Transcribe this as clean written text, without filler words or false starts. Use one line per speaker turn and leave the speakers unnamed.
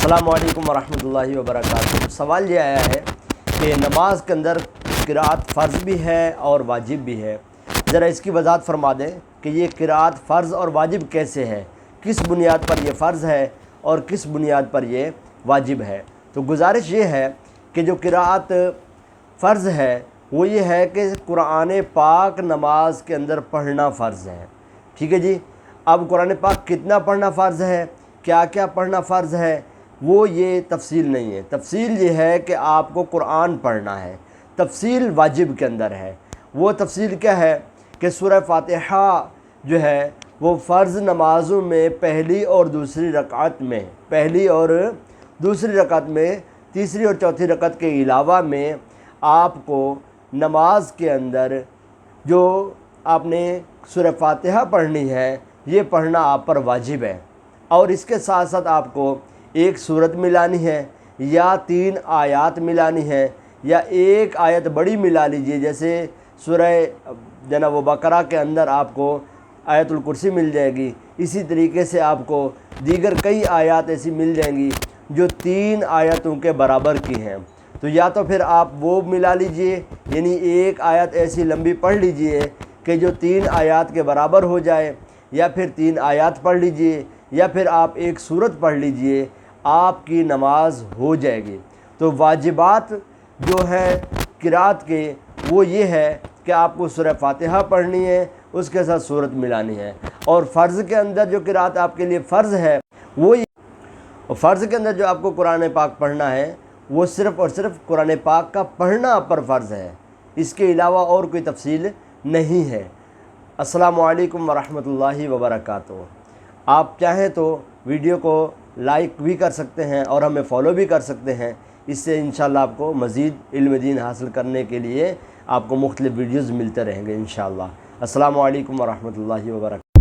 السلام علیکم ورحمۃ اللہ وبرکاتہ۔ سوال یہ آیا ہے کہ نماز کے اندر قرأت فرض بھی ہے اور واجب بھی ہے، ذرا اس کی وضاحت فرما دیں کہ یہ قرأت فرض اور واجب کیسے ہے، کس بنیاد پر یہ فرض ہے اور کس بنیاد پر یہ واجب ہے۔ تو گزارش یہ ہے کہ جو قرأت فرض ہے وہ یہ ہے کہ قرآن پاک نماز کے اندر پڑھنا فرض ہے، ٹھیک ہے جی۔ اب قرآن پاک کتنا پڑھنا فرض ہے، کیا کیا پڑھنا فرض ہے، وہ یہ تفصیل نہیں ہے۔ تفصیل یہ ہے کہ آپ کو قرآن پڑھنا ہے، تفصیل واجب کے اندر ہے۔ وہ تفصیل کیا ہے کہ سورہ فاتحہ جو ہے وہ فرض نمازوں میں پہلی اور دوسری رکعت میں تیسری اور چوتھی رکعت کے علاوہ میں آپ کو نماز کے اندر جو آپ نے سورہ فاتحہ پڑھنی ہے یہ پڑھنا آپ پر واجب ہے، اور اس کے ساتھ ساتھ آپ کو ایک سورت ملانی ہے یا 3 آیات ملانی ہے، یا ایک آیت بڑی ملا لیجئے، جیسے سورہ جناب بقرہ کے اندر آپ کو آیت الکرسی مل جائے گی، اسی طریقے سے آپ کو دیگر کئی آیات ایسی مل جائیں گی جو 3 آیتوں کے برابر کی ہیں۔ تو یا تو پھر آپ وہ ملا لیجئے، یعنی ایک آیت ایسی لمبی پڑھ لیجئے کہ جو 3 آیات کے برابر ہو جائے، یا پھر 3 آیات پڑھ لیجئے، یا پھر آپ ایک سورت پڑھ لیجئے، آپ کی نماز ہو جائے گی۔ تو واجبات جو ہیں قرأت کے وہ یہ ہے کہ آپ کو سورہ فاتحہ پڑھنی ہے، اس کے ساتھ سورت ملانی ہے، اور فرض کے اندر جو قرأت آپ کے لیے فرض ہے وہ فرض کے اندر جو آپ کو قرآن پاک پڑھنا ہے وہ صرف اور صرف قرآن پاک کا پڑھنا آپ پر فرض ہے، اس کے علاوہ اور کوئی تفصیل نہیں ہے۔ السلام علیکم ورحمۃ اللہ وبرکاتہ۔ آپ چاہیں تو ویڈیو کو لائک بھی کر سکتے ہیں اور ہمیں فالو بھی کر سکتے ہیں، اس سے انشاءاللہ آپ کو مزید علم دین حاصل کرنے کے لیے آپ کو مختلف ویڈیوز ملتے رہیں گے انشاءاللہ۔ السلام علیکم ورحمۃ اللہ وبرکاتہ۔